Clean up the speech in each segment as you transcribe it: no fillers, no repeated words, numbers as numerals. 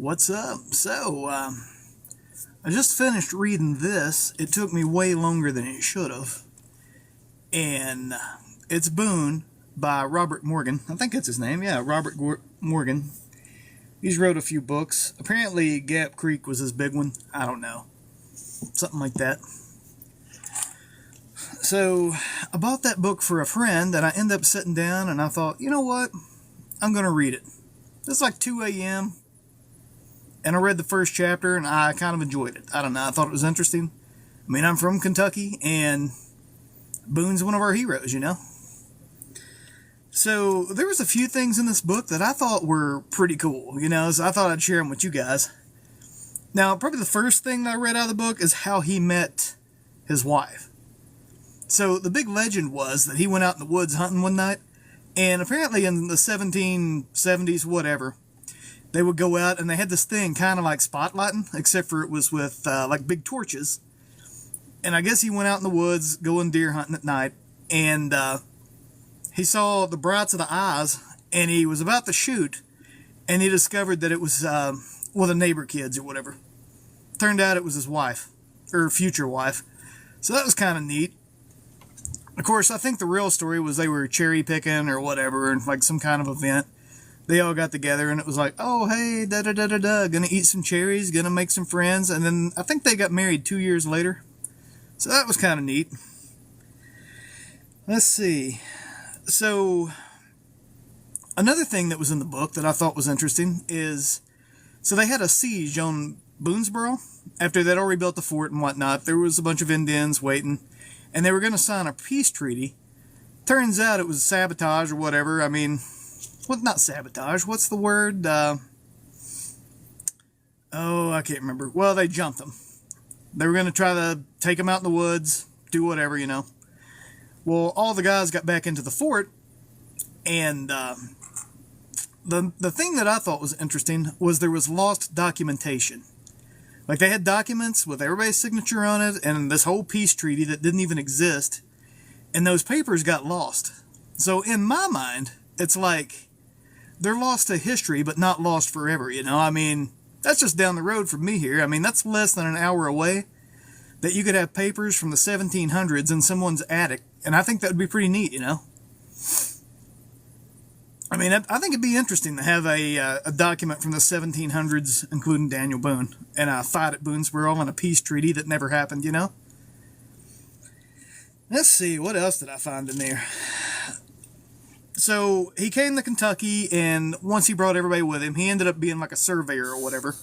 What's up? I just finished reading this. It took me way longer than it should have. And it's Boone by Robert Morgan. I think that's his name. Yeah, Morgan. He's wrote a few books. Apparently Gap Creek was his big one. I don't know. Something like that. So I bought that book for a friend and I ended up sitting down and I thought, you know what? I'm going to read it. It's like 2 a.m. and I read the first chapter and I kind of enjoyed it. I don't know. I thought it was interesting. I mean, I'm from Kentucky and Boone's one of our heroes, you know? So there was a few things in this book that I thought were pretty cool, you know, so I thought I'd share them with you guys. Now, probably the first thing that I read out of the book is how he met his wife. So the big legend was that he went out in the woods hunting one night, and apparently in the 1770s, whatever, they would go out and they had this thing kind of like spotlighting, except for it was with like big torches. And I guess he went out in the woods going deer hunting at night, and he saw the brights of the eyes, and he was about to shoot, and he discovered that it was one of the neighbor kids or whatever. Turned out it was his wife, or future wife. So that was kind of neat. Of course, I think the real story was they were cherry picking or whatever, and like some kind of event. They all got together, and it was like, oh, hey, da-da-da-da-da, gonna eat some cherries, gonna make some friends, and then I think they got married 2 years later. So that was kind of neat. Let's see. So, another thing that was in the book that I thought was interesting is, so they had a siege on Boonesboro after they'd already built the fort and whatnot. There was a bunch of Indians waiting, and they were going to sign a peace treaty. Turns out it was sabotage or whatever. I mean, well, not sabotage. What's the word? I can't remember. Well, they jumped them. They were going to try to take them out in the woods, do whatever, you know. Well, all the guys got back into the fort, and the thing that I thought was interesting was there was lost documentation. Like, they had documents with everybody's signature on it, and this whole peace treaty that didn't even exist, and those papers got lost. So, in my mind, it's like, they're lost to history, but not lost forever, you know? I mean, that's just down the road from me here. I mean, that's less than an hour away, that you could have papers from the 1700s in someone's attic, and I think that would be pretty neat, you know? I mean, I think it'd be interesting to have a document from the 1700s, including Daniel Boone, and a fight at Boonesboro and a peace treaty that never happened, you know? Let's see, what else did I find in there? So, he came to Kentucky, and once he brought everybody with him, he ended up being like a surveyor or whatever,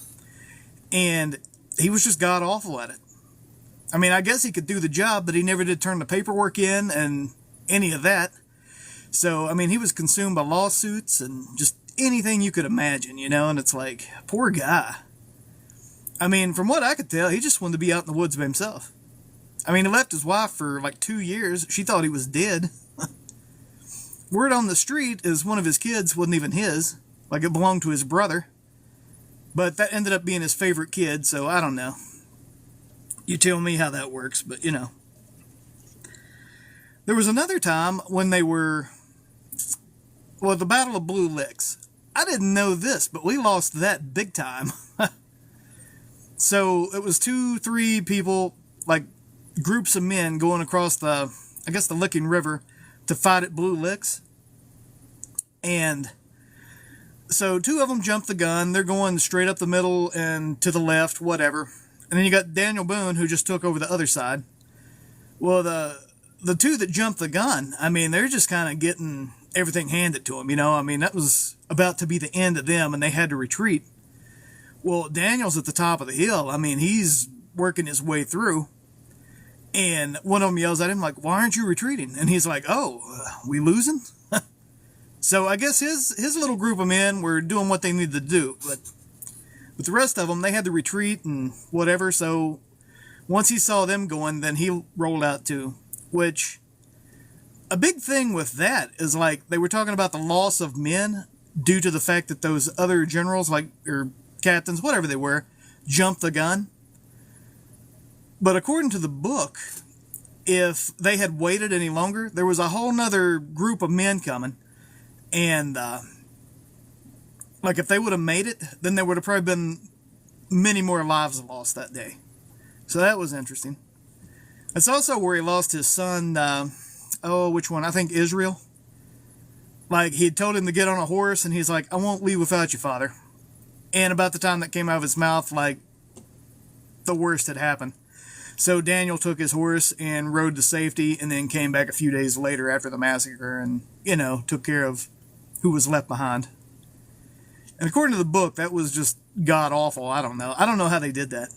and he was just god-awful at it. I mean, I guess he could do the job, but he never did turn the paperwork in and any of that. So, I mean, he was consumed by lawsuits and just anything you could imagine, you know, and it's like, poor guy. I mean, from what I could tell, he just wanted to be out in the woods by himself. I mean, he left his wife for like 2 years. She thought he was dead. Word on the street is one of his kids wasn't even his. Like, it belonged to his brother. But that ended up being his favorite kid, so I don't know. You tell me how that works, but you know. There was another time when they were, well, the Battle of Blue Licks. I didn't know this, but we lost that big time. So it was 2-3 people, like groups of men going across the Licking River to fight at Blue Licks. And so 2 of them jumped the gun. They're going straight up the middle and to the left, whatever. And then you got Daniel Boone, who just took over the other side. Well, the 2 that jumped the gun, I mean, they're just kind of getting everything handed to them, you know? I mean, that was about to be the end of them, and they had to retreat. Well, Daniel's at the top of the hill. I mean, he's working his way through. And one of them yells at him, like, why aren't you retreating? And he's like, we losing? So I guess his little group of men were doing what they needed to do. But with the rest of them, they had to retreat and whatever. So once he saw them going, then he rolled out too. Which, a big thing with that is, like, they were talking about the loss of men due to the fact that those other generals, like, or captains, whatever they were, jumped the gun. But according to the book, if they had waited any longer, there was a whole nother group of men coming. And Like, if they would have made it, then there would have probably been many more lives lost that day. So that was interesting. It's also where he lost his son, which one? I think Israel. Like, he had told him to get on a horse, and he's like, I won't leave without you, Father. And about the time that came out of his mouth, like, the worst had happened. So Daniel took his horse and rode to safety, and then came back a few days later after the massacre and, took care of who was left behind. And according to the book, that was just god-awful. I don't know. I don't know how they did that.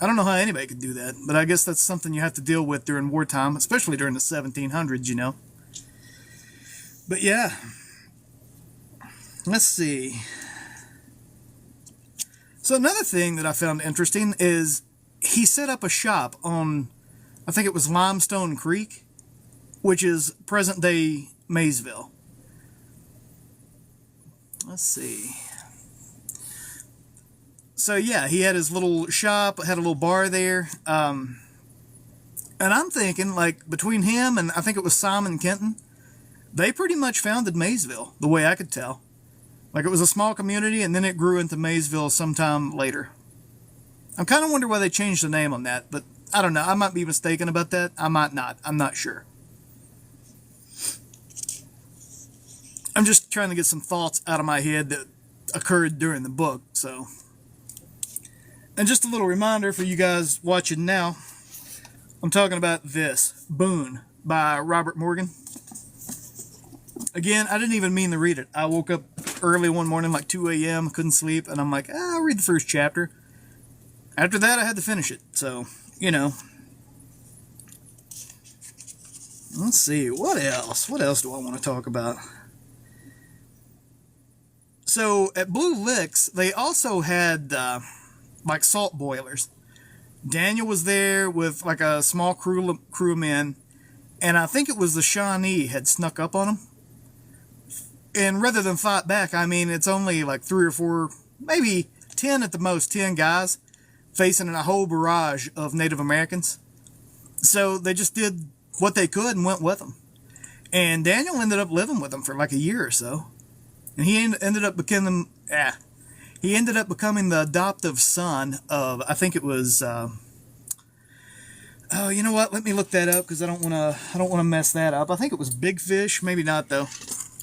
I don't know how anybody could do that, but I guess that's something you have to deal with during wartime, especially during the 1700s, But yeah. Let's see. So another thing that I found interesting is he set up a shop on, I think it was Limestone Creek, which is present-day Maysville. Let's see. So yeah, he had his little shop, had a little bar there. And I'm thinking, like, between him and I think it was Simon Kenton, they pretty much founded Maysville, the way I could tell. Like, it was a small community, and then it grew into Maysville sometime later. I'm kind of wondering why they changed the name on that, but I don't know. I might be mistaken about that. I might not. I'm not sure. I'm just trying to get some thoughts out of my head that occurred during the book, so. And just a little reminder for you guys watching now, I'm talking about this, Boone, by Robert Morgan. Again, I didn't even mean to read it. I woke up early one morning, like 2 a.m., couldn't sleep, and I'm like, I'll read the first chapter. After that, I had to finish it, so, Let's see, what else? What else do I want to talk about? So, at Blue Licks, they also had, like, salt boilers. Daniel was there with, like, a small crew of men, and I think it was the Shawnee had snuck up on him. And rather than fight back, I mean, it's only like 3 or 4, maybe 10 at the most, 10 guys facing a whole barrage of Native Americans. So they just did what they could and went with them. And Daniel ended up living with them for like a year or so. And he ended up becoming the adoptive son of, I think it was, oh, you know what? Let me look that up because I don't want to mess that up. I think it was Big Fish, maybe not though.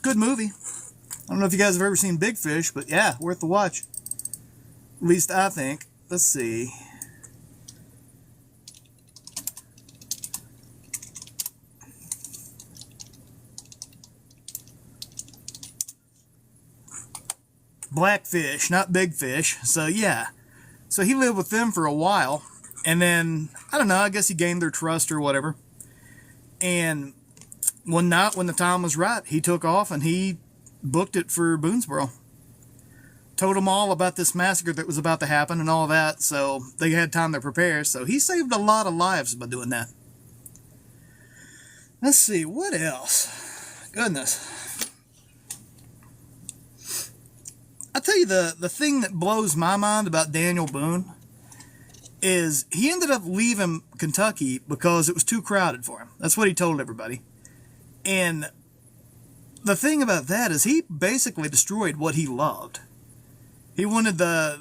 Good movie. I don't know if you guys have ever seen Big Fish, but yeah, worth the watch. At least I think. Let's see. Blackfish, not Big Fish. So yeah. So he lived with them for a while. And then, I don't know, I guess he gained their trust or whatever. And one night when the time was right, he took off and he booked it for Boonesboro. Told them all about this massacre that was about to happen and all that, so they had time to prepare. So he saved a lot of lives by doing that. Let's see, what else? Goodness. I tell you, the thing that blows my mind about Daniel Boone is he ended up leaving Kentucky because it was too crowded for him. That's what he told everybody. And the thing about that is he basically destroyed what he loved. He wanted the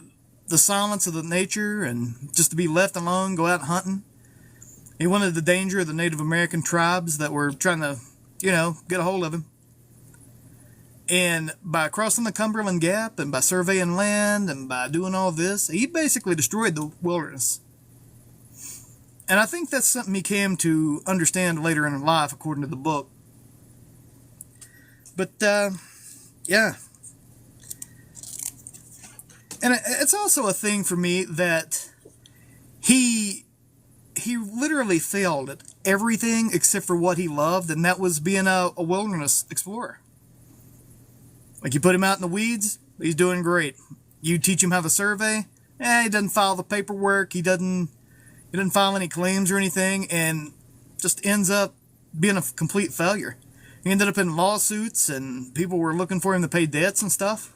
silence of the nature and just to be left alone, go out hunting. He wanted the danger of the Native American tribes that were trying to, get a hold of him. And by crossing the Cumberland Gap and by surveying land and by doing all this, he basically destroyed the wilderness. And I think that's something he came to understand later in life, according to the book. But, yeah. And it's also a thing for me that he literally failed at everything except for what he loved, and that was being a wilderness explorer. Like, you put him out in the weeds, he's doing great. You teach him how to survey, he doesn't file the paperwork, he doesn't file any claims or anything, and just ends up being a complete failure. He ended up in lawsuits, and people were looking for him to pay debts and stuff.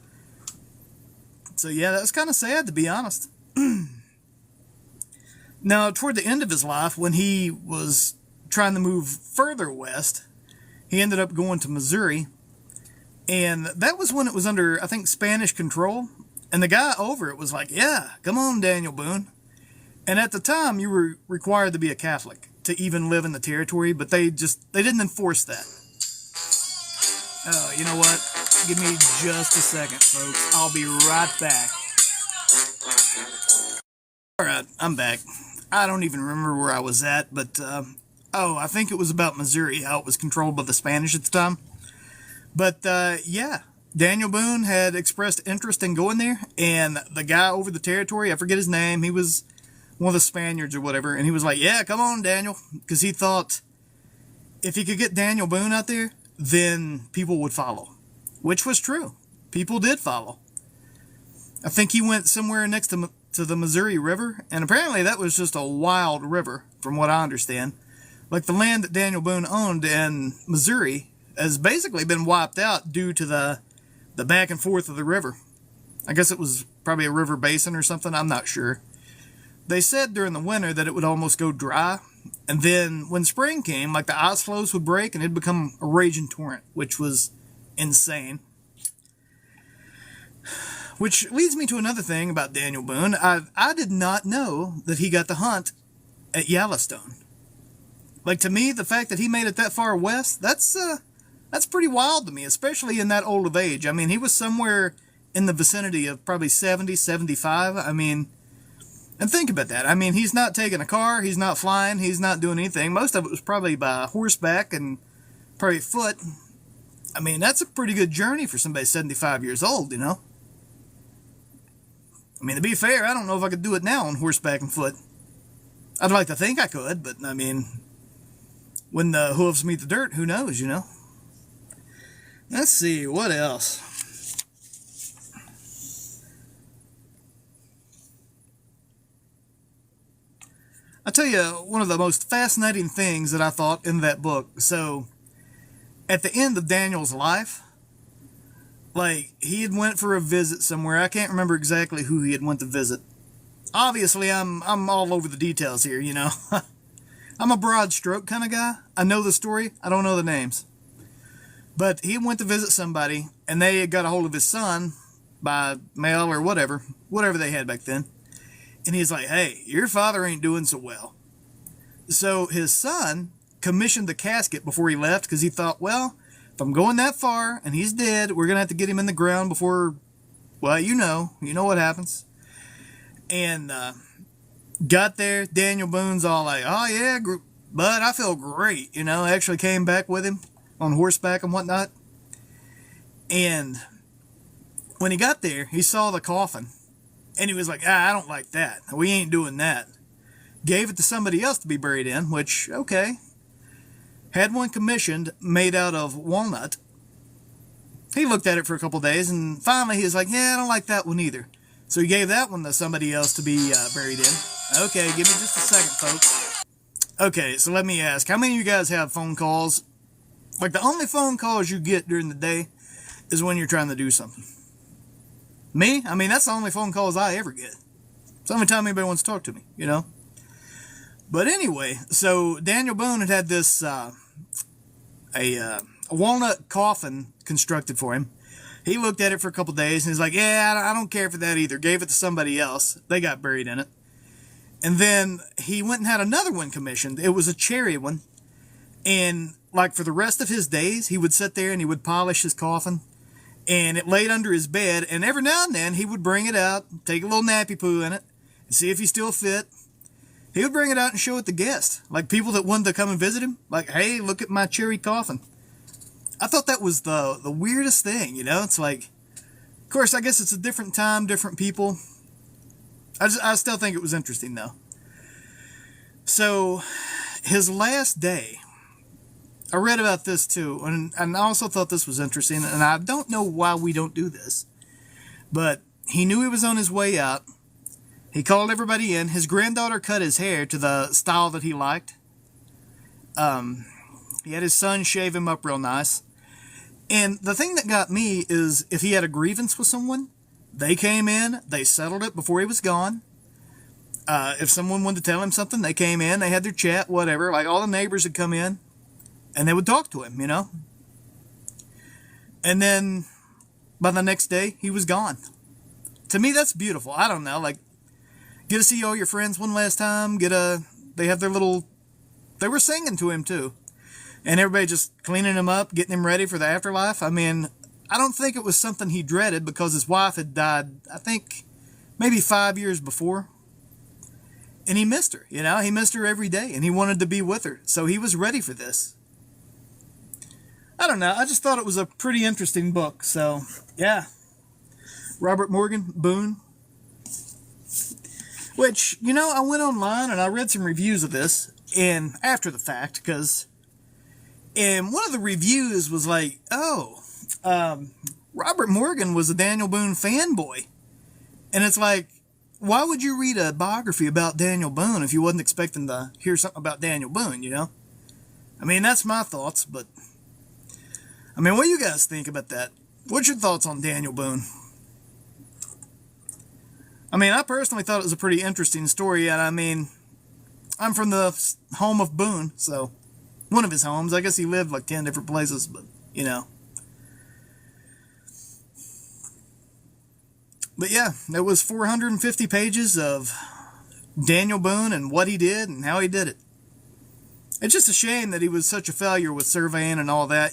So yeah, that was kind of sad, to be honest. Now, toward the end of his life, when he was trying to move further west, he ended up going to Missouri. And that was when it was under, I think, Spanish control. And the guy over it was like, yeah, come on, Daniel Boone. And at the time, you were required to be a Catholic to even live in the territory, but they didn't enforce that. Oh, you know what? Give me just a second, folks. I'll be right back. Alright, I'm back. I don't even remember where I was at, but, I think it was about Missouri, how it was controlled by the Spanish at the time. But, yeah, Daniel Boone had expressed interest in going there, and the guy over the territory, I forget his name, he was one of the Spaniards or whatever, and he was like, yeah, come on, Daniel, because he thought if he could get Daniel Boone out there, then people would follow, which was true. People did follow. I think he went somewhere next to the Missouri River, and apparently that was just a wild river, from what I understand. Like, the land that Daniel Boone owned in Missouri has basically been wiped out due to the back and forth of the river. I guess it was probably a river basin or something, I'm not sure. They said during the winter that it would almost go dry, and then when spring came, like, the ice floes would break and it'd become a raging torrent, which was insane. Which leads me to another thing about Daniel Boone. I did not know that he got to hunt at Yellowstone. Like, to me, the fact that he made it that far west, that's pretty wild to me, especially in that old of age. I mean, he was somewhere in the vicinity of probably 70, 75. I mean, and think about that. I mean, he's not taking a car, he's not flying, he's not doing anything. Most of it was probably by horseback and probably foot. I mean, that's a pretty good journey for somebody 75 years old, you know? I mean, to be fair, I don't know if I could do it now on horseback and foot. I'd like to think I could, but, I mean, when the hooves meet the dirt, who knows, you know? Let's see, what else? I'll tell you one of the most fascinating things that I thought in that book. So, at the end of Daniel's life, like, he had went for a visit somewhere. I can't remember exactly who he had went to visit. Obviously, I'm all over the details here, you know. I'm a broad stroke kind of guy. I know the story. I don't know the names. But he went to visit somebody, and they had got a hold of his son by mail or whatever they had back then. And he's like, hey, your father ain't doing so well. So his son commissioned the casket before he left because he thought, well, if I'm going that far and he's dead, we're going to have to get him in the ground before, well, you know what happens. And got there, Daniel Boone's all like, oh yeah, bud, I feel great, you know, actually came back with him on horseback and whatnot. And when he got there, he saw the coffin, and he was like, I don't like that. We ain't doing that. Gave it to somebody else to be buried in, which, okay. Had one commissioned, made out of walnut. He looked at it for a couple days, and finally he was like, yeah, I don't like that one either. So he gave that one to somebody else to be buried in. Okay, give me just a second, folks. Okay, so let me ask, how many of you guys have phone calls? Like, the only phone calls you get during the day is when you're trying to do something. Me? I mean, that's the only phone calls I ever get. It's the only time anybody wants to talk to me, you know? But anyway, so Daniel Boone had this, a walnut coffin constructed for him. He looked at it for a couple days and he's like, yeah, I don't care for that either. Gave it to somebody else. They got buried in it. And then he went and had another one commissioned. It was a cherry one. And, like, for the rest of his days, he would sit there and he would polish his coffin. And it laid under his bed. And every now and then, he would bring it out, take a little nappy poo in it, and see if he still fit. He would bring it out and show it to guests. Like, people that wanted to come and visit him. Like, hey, look at my cherry coffin. I thought that was the weirdest thing, you know? It's like, of course, I guess it's a different time, different people. I still think it was interesting, though. So, his last day, I read about this, too, and I also thought this was interesting, and I don't know why we don't do this, but he knew he was on his way out. He called everybody in. His granddaughter cut his hair to the style that he liked. He had his son shave him up real nice. And the thing that got me is if he had a grievance with someone, they came in, they settled it before he was gone. If someone wanted to tell him something, they came in, they had their chat, whatever. Like, all the neighbors would come in, and they would talk to him, you know. And then by the next day, he was gone. To me, that's beautiful. I don't know, like, get to see all your friends one last time, they have their little, they were singing to him too. And everybody just cleaning him up, getting him ready for the afterlife. I mean, I don't think it was something he dreaded because his wife had died, I think, maybe 5 years before. And he missed her, he missed her every day and he wanted to be with her. So he was ready for this. I don't know, I just thought it was a pretty interesting book. So, yeah. Robert Morgan, Boone. Which, I went online and I read some reviews of this, and after the fact, and one of the reviews was like, Robert Morgan was a Daniel Boone fanboy. And it's like, why would you read a biography about Daniel Boone if you wasn't expecting to hear something about Daniel Boone, I mean, that's my thoughts, but, I mean, what do you guys think about that? What's your thoughts on Daniel Boone? I mean, I personally thought it was a pretty interesting story, and I mean, I'm from the home of Boone, so, one of his homes. I guess he lived like 10 different places, but, But yeah, it was 450 pages of Daniel Boone and what he did and how he did it. It's just a shame that he was such a failure with surveying and all that,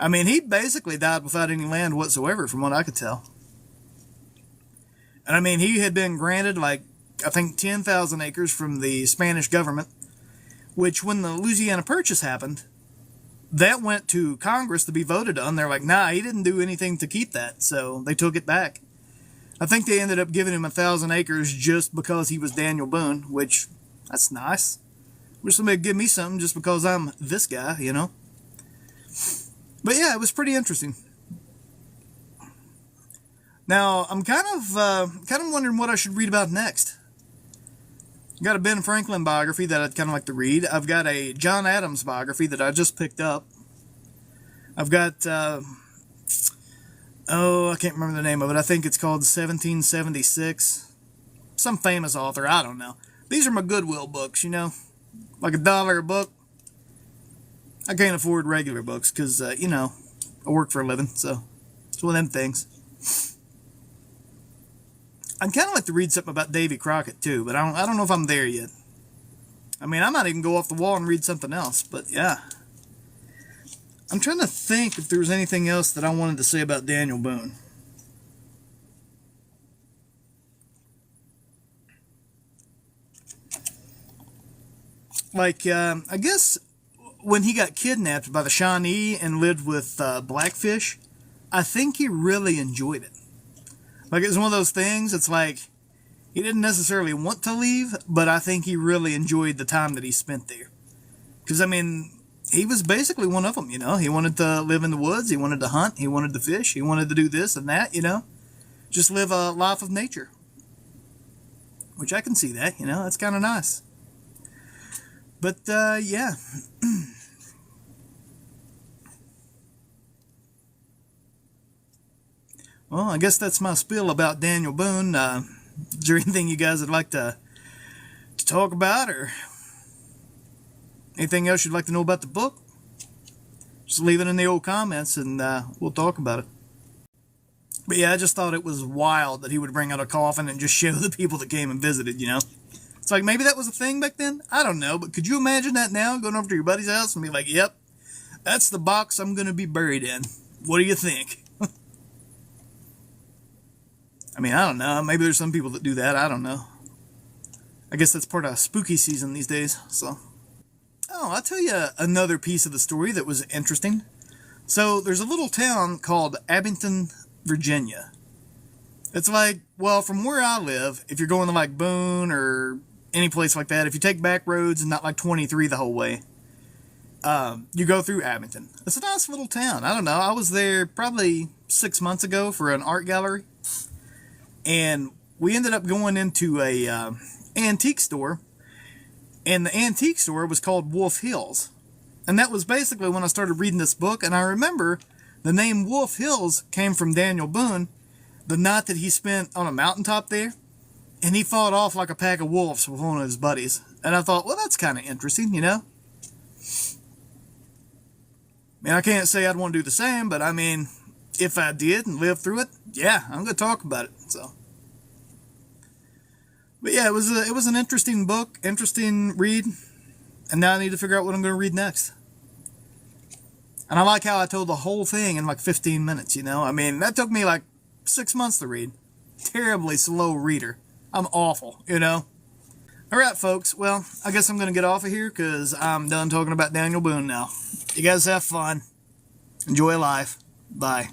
I mean, he basically died without any land whatsoever, from what I could tell. And I mean, he had been granted, like, I think 10,000 acres from the Spanish government, which when the Louisiana Purchase happened, that went to Congress to be voted on. They're like, nah, he didn't do anything to keep that, so they took it back. I think they ended up giving him 1,000 acres just because he was Daniel Boone, which, that's nice. Wish somebody would give me something just because I'm this guy, But yeah, it was pretty interesting. Now, I'm kind of wondering what I should read about next. I've got a Ben Franklin biography that I'd kind of like to read. I've got a John Adams biography that I just picked up. I've got, I can't remember the name of it. I think it's called 1776. Some famous author, I don't know. These are my Goodwill books, like $1 a book. I can't afford regular books because, I work for a living, so it's one of them things. I'd kind of like to read something about Davy Crockett, too, but I don't know if I'm there yet. I mean, I might even go off the wall and read something else, but yeah. I'm trying to think if there was anything else that I wanted to say about Daniel Boone. Like, I guess when he got kidnapped by the Shawnee and lived with Blackfish, I think he really enjoyed it. Like, it was one of those things, it's like, he didn't necessarily want to leave, but I think he really enjoyed the time that he spent there. Because, I mean, he was basically one of them, He wanted to live in the woods, he wanted to hunt, he wanted to fish, he wanted to do this and that, Just live a life of nature. Which I can see that, that's kind of nice. But, yeah. Well, I guess that's my spiel about Daniel Boone. Is there anything you guys would like to talk about, or anything else you'd like to know about the book? Just leave it in the old comments, and we'll talk about it. But yeah, I just thought it was wild that he would bring out a coffin and just show the people that came and visited, It's like, maybe that was a thing back then? I don't know, but could you imagine that now, going over to your buddy's house and be like, yep, that's the box I'm going to be buried in. What do you think? I mean, I don't know. Maybe there's some people that do that. I don't know. I guess that's part of spooky season these days, so. Oh, I'll tell you another piece of the story that was interesting. So, there's a little town called Abington, Virginia. It's like, well, from where I live, if you're going to like Boone or any place like that, if you take back roads and not like 23 the whole way, you go through Abington. It's a nice little town. I don't know. I was there probably 6 months ago for an art gallery. And we ended up going into a antique store. And the antique store was called Wolf Hills. And that was basically when I started reading this book. And I remember the name Wolf Hills came from Daniel Boone, the night that he spent on a mountaintop there. And he fought off like a pack of wolves with one of his buddies. And I thought, well, that's kind of interesting, I mean, I can't say I'd want to do the same, but I mean, if I did and lived through it, yeah, I'm going to talk about it. So, but yeah, it was an interesting book, interesting read, and now I need to figure out what I'm going to read next. And I like how I told the whole thing in like 15 minutes, you know? I mean, that took me like 6 months to read. Terribly slow reader. I'm awful, you know? Alright, folks. Well, I guess I'm going to get off of here because I'm done talking about Daniel Boone now. You guys have fun. Enjoy life. Bye.